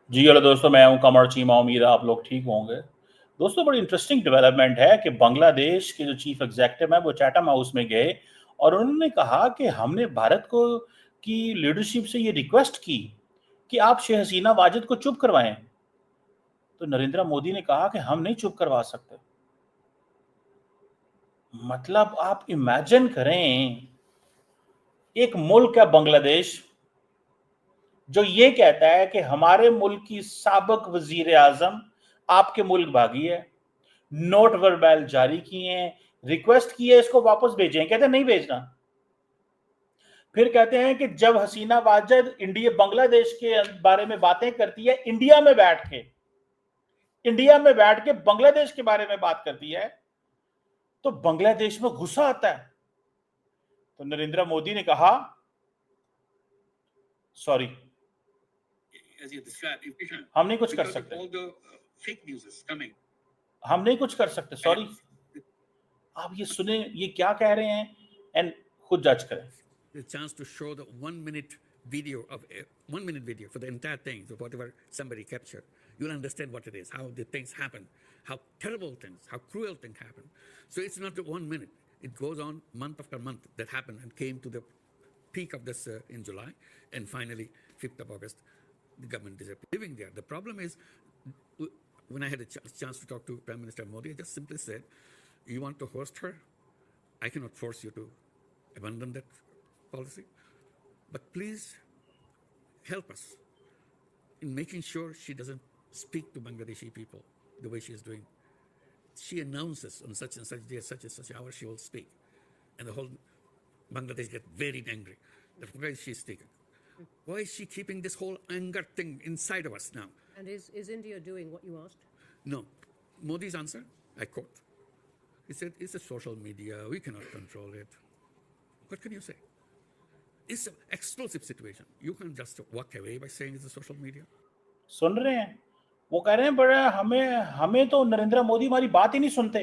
जी hello दोस्तों, मैं हूं कमर चीमा। उम्मीद है आप लोग ठीक होंगे। दोस्तों, बड़ी इंटरेस्टिंग डेवलपमेंट है कि बांग्लादेश के जो चीफ एग्जीक्यूटिव है वो चैटम हाउस में गए और उन्होंने कहा कि हमने भारत को की लीडरशिप से ये रिक्वेस्ट की कि आप शेख हसीना वाजिद को चुप करवाएं। तो नरेंद्र मोदी ने कहा कि हम नहीं चुप करवा सकते। मतलब आप इमेजिन करें, एक मुल्क है बांग्लादेश जो ये कहता है कि हमारे मुल्क की साबिक वजीर आजम आपके मुल्क भागी है, नोट वर्बैल जारी किए हैं, रिक्वेस्ट की है इसको वापस भेजें, कहते हैं नहीं भेजना। फिर कहते हैं कि जब हसीना वाजिद इंडिया बांग्लादेश के बारे में बातें करती है, इंडिया में बैठ के बांग्लादेश के बारे में बात करती है, तो बांग्लादेश में गुस्सा आता है। तो नरेंद्र मोदी ने कहा सॉरी, हम नहीं कुछ कर सकते, हम नहीं कुछ कर सकते, सॉरी। आप ये सुने, ये क्या कह रहे हैं एंड खुद जज करें। The chance to show the 1 minute video of 1 minute video for the entire thing, so whatever somebody captured, you'll understand what it is, how the things happen, how terrible things, how cruel things happen. So it's not the 1 minute; it goes on month after month that happened and came to the peak of this in July, and finally 5th of August, the government is living there. The problem is, when I had a chance to talk to Prime Minister Modi, I just simply said, "You want to host her? I cannot force you to abandon that policy, but please help us in making sure she doesn't speak to Bangladeshi people the way she is doing. She announces on such and such day, such and such hour she will speak, and the whole Bangladesh get very angry. That's why she's speaking. Why is she keeping this whole anger thing inside of us now?" And is India doing what you asked? No. Modi's answer, I quote, he said, "It's a social media, we cannot control it." What can you say? It's an explosive situation. You can't just walk away by saying it's a social media. सुन रहे हैं, वो कह रहे हैं बड़ा हमें हमें तो नरेंद्र मोदी हमारी बात ही नहीं सुनते।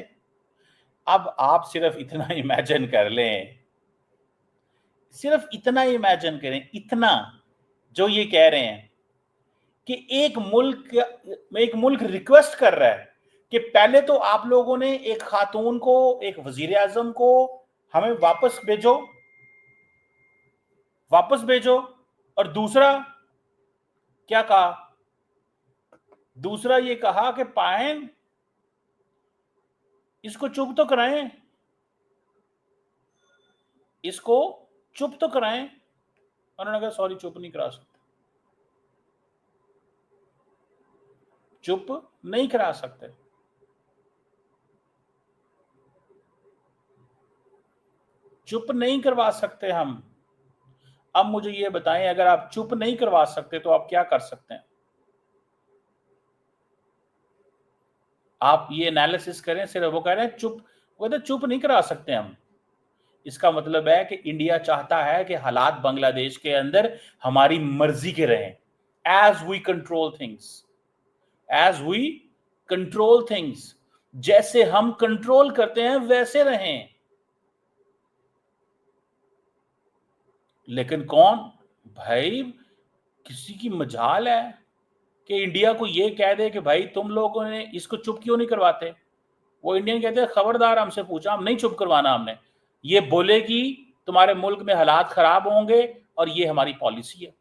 अब आप सिर्फ इतना इमेजिन कर लें, सिर्फ इतना इमेजिन करें, इतना जो ये कह रहे हैं कि एक मुल्क रिक्वेस्ट कर रहा है कि पहले तो आप लोगों ने एक खातून को, एक वजीर आजम को हमें वापस भेजो। और दूसरा क्या कहा? दूसरा ये कहा कि पायन इसको चुप तो कराएं, इसको चुप तो कराएं। उन्होंने कहा सॉरी, चुप नहीं करा सकते, चुप नहीं करा सकते। चुप नहीं करवा सकते हम। अब मुझे ये बताएं, अगर आप चुप नहीं करवा सकते तो आप क्या कर सकते हैं? आप ये एनालिसिस करें। सिर्फ वो कह रहे हैं चुप, वो कहते चुप नहीं करा सकते हम। इसका मतलब है कि इंडिया चाहता है कि हालात बांग्लादेश के अंदर हमारी मर्जी के रहें, एज वी कंट्रोल थिंग्स, जैसे हम कंट्रोल करते हैं वैसे रहें। लेकिन कौन भाई, किसी की मजाल है कि इंडिया को ये कह दे कि भाई तुम लोगों ने इसको चुप क्यों नहीं करवाते? वो इंडियन कहते हैं खबरदार, हमसे पूछा, हम नहीं चुप करवाना। हमने ये बोले कि तुम्हारे मुल्क में हालात खराब होंगे और ये हमारी पॉलिसी है,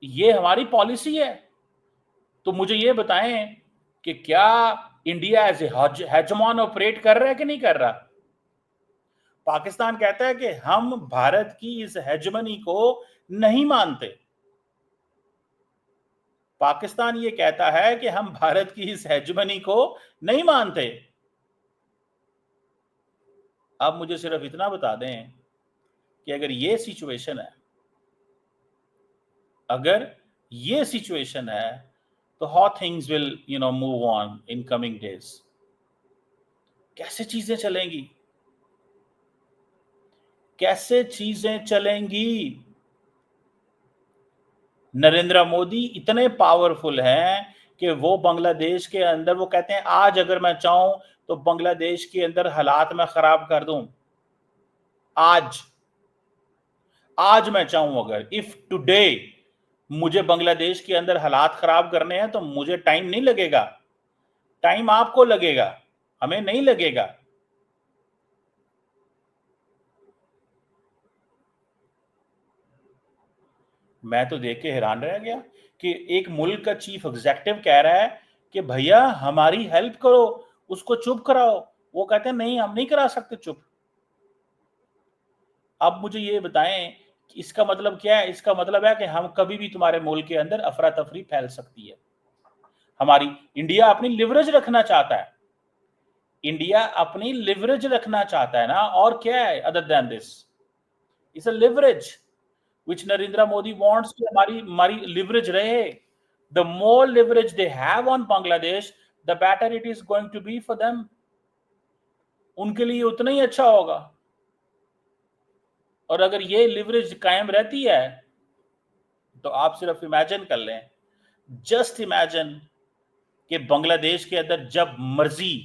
ये हमारी पॉलिसी है। तो मुझे ये बताएं कि क्या इंडिया एज ए हेजमॉन ऑपरेट कर रहा है कि नहीं कर रहा? पाकिस्तान कहता है कि हम भारत की इस हेजमनी को नहीं मानते। पाकिस्तान ये कहता है कि हम भारत की इस हेजमनी को नहीं मानते। अब मुझे सिर्फ इतना बता दें कि अगर ये सिचुएशन है तो how things will move on in coming days. कैसे चीजें चलेंगी? नरेंद्र मोदी इतने पावरफुल हैं कि वो बांग्लादेश के अंदर, वो कहते हैं आज अगर मैं चाहूं तो बांग्लादेश के अंदर हालात मैं खराब कर दूं। आज मैं चाहूं, अगर इफ टुडे मुझे बांग्लादेश के अंदर हालात खराब करने हैं तो मुझे टाइम नहीं लगेगा, टाइम आपको लगेगा, हमें नहीं लगेगा। मैं तो देख के हैरान रह गया कि एक मुल्क का चीफ एग्जेक्टिव कह रहा है कि भैया हमारी हेल्प करो, उसको चुप कराओ। वो कहते हैं नहीं, हम नहीं करा सकते चुप। अब मुझे ये बताएं कि इसका मतलब क्या है? इसका मतलब है कि हम कभी भी तुम्हारे मुल्क के अंदर अफरा तफरी फैल सकती है। हमारी इंडिया अपनी लिवरेज रखना चाहता है, इंडिया अपनी लिवरेज रखना चाहता है ना, और क्या है other than this? It's a leverage which Narendra Modi wants कि हमारी leverage रहे। The more leverage they have on Bangladesh, the better it is going to be for them. उनके लिए उतना ही अच्छा होगा। और अगर ये leverage कायम रहती है तो आप सिर्फ इमेजिन कर लें, जस्ट इमेजिन कि बांग्लादेश के अंदर जब मर्जी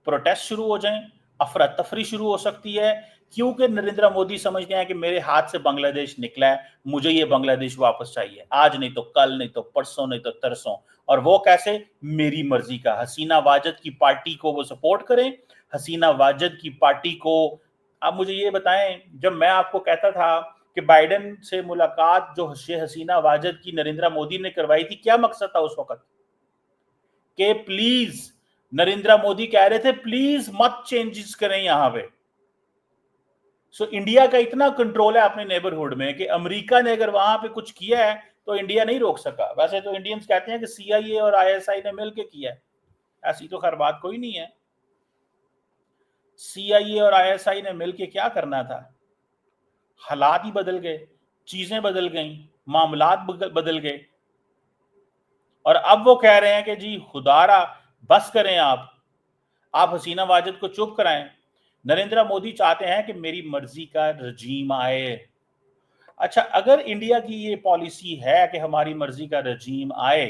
प्रोटेस्ट शुरू हो जाएं, अफरा तफरी शुरू हो सकती है, क्योंकि नरेंद्र मोदी समझते हैं कि मेरे हाथ से बांग्लादेश निकला है, मुझे ये बांग्लादेश वापस चाहिए, आज नहीं तो कल, नहीं तो परसों, नहीं तो तरसों। और वो कैसे? मेरी मर्जी का। हसीना वाजद की पार्टी को वो सपोर्ट करें, हसीना वाजद की पार्टी को। आप मुझे ये बताएं, जब मैं आपको कहता था कि बाइडेन से मुलाकात जो हसीना वाजद की नरेंद्र मोदी ने करवाई थी, क्या मकसद था उस वक्त? कि प्लीज, नरेंद्र मोदी कह रहे थे प्लीज मत चेंजेस करें यहां पे। सो इंडिया का इतना कंट्रोल है अपने नेबरहुड में कि अमेरिका ने अगर वहां पे कुछ किया है तो इंडिया नहीं रोक सका। वैसे तो इंडियंस कहते हैं कि सीआईए और आईएसआई ने मिलकर किया है, ऐसी तो खैर बात कोई नहीं है। सीआईए और आईएसआई ने मिलकर क्या करना था? हालात ही बदल गए, चीजें बदल गई, मामलात बदल गए, और अब वो कह रहे हैं कि जी खुदारा बस करें, आप हसीना वाजिद को चुप कराएं। नरेंद्र मोदी चाहते हैं कि मेरी मर्जी का रजीम आए। अच्छा, अगर इंडिया की ये पॉलिसी है कि हमारी मर्जी का रजीम आए,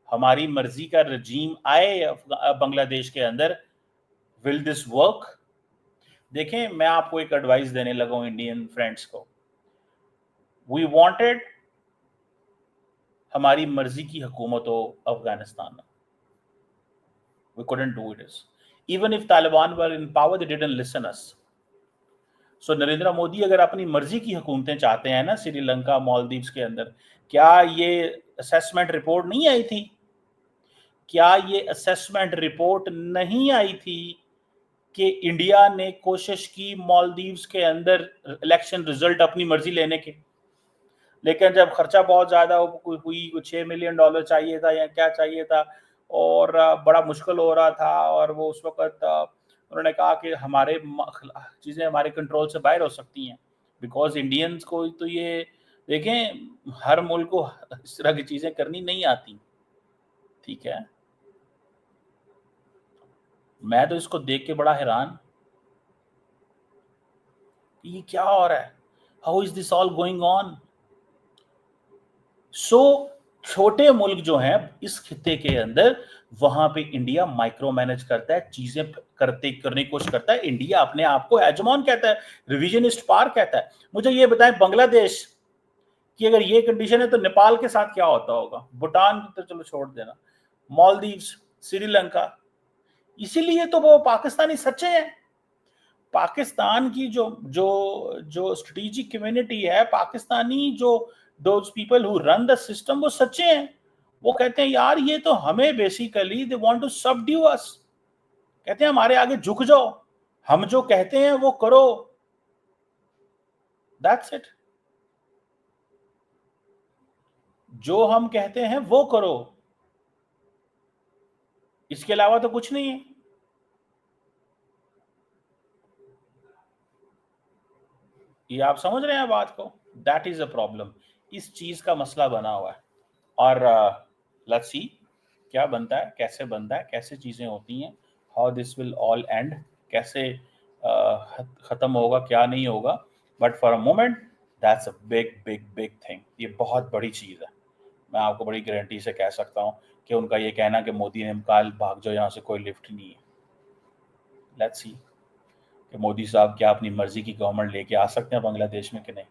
हमारी मर्जी का रजीम आए बांग्लादेश के अंदर, विल दिस वर्क? देखें, मैं आपको एक एडवाइस देने लगा हूं इंडियन फ्रेंड्स को। वी वांटेड हमारी मर्जी की हुकूमत हो अफगानिस्तान में, we couldn't do it. Even if Taliban were in power, they didn't listen us. So Narendra Modi अगर अपनी मर्जी की हुकूमतें चाहते हैं ना श्रीलंका, मालदीव्स के अंदर, क्या ये असेसमेंट रिपोर्ट नहीं आई थी? क्या ये असेसमेंट रिपोर्ट नहीं आई थी कि इंडिया ने कोशिश की मालदीव्स के अंदर इलेक्शन रिजल्ट अपनी मर्जी लेने के, लेकिन जब खर्चा बहुत ज्यादा हुई, $6 मिलियन चाहिए था या क्या चाहिए था, और बड़ा मुश्किल हो रहा था, और वो उस वक्त उन्होंने कहा कि हमारे चीजें हमारे कंट्रोल से बाहर हो सकती हैं, बिकॉज इंडियंस को तो ये देखें, हर मुल्क को इस तरह की चीजें करनी नहीं आती। ठीक है, मैं तो इसको देख के बड़ा हैरान, ये क्या हो रहा है, how is this all going on? So छोटे मुल्क जो हैं इस खित्ते के अंदर, वहां पे इंडिया माइक्रो मैनेज करता है, चीजें करने की कोशिश करता है। इंडिया अपने आप को हेजमॉन कहता है, रिविजनिस्ट पावर कहता है। मुझे ये बताएं, बांग्लादेश की अगर ये कंडीशन है तो नेपाल के साथ क्या होता होगा? भूटान तो चलो छोड़ देना, मालदीव्स, श्रीलंका। इसीलिए तो वो पाकिस्तानी सच्चे हैं। पाकिस्तान की जो जो जो स्ट्रेटेजिक कम्युनिटी है, पाकिस्तानी जो those people who run the system, वो सच्चे हैं। वो कहते हैं यार ये तो हमें basically they want to subdue us, कहते हैं हमारे आगे झुक जाओ, हम जो कहते हैं वो करो, दैट्स इट, जो हम कहते हैं वो करो, इसके अलावा तो कुछ नहीं है। ये आप समझ रहे हैं बात को? दैट इज अ प्रॉब्लम, इस चीज का मसला बना हुआ है। और लेट्स सी क्या बनता है, कैसे बनता है, कैसे चीजें होती हैं, how this will all and, कैसे खत्म होगा, क्या नहीं होगा। But for a moment that's a big big big thing, ये बहुत बड़ी चीज है। मैं आपको बड़ी गारंटी से कह सकता हूँ कि उनका ये कहना कि मोदी ने कहा भाग जाओ यहाँ से, कोई लिफ्ट नहीं है। लेट्स सी कि मोदी साहब क्या अपनी मर्जी की गवर्नमेंट लेके आ सकते हैं बांग्लादेश में कि नहीं।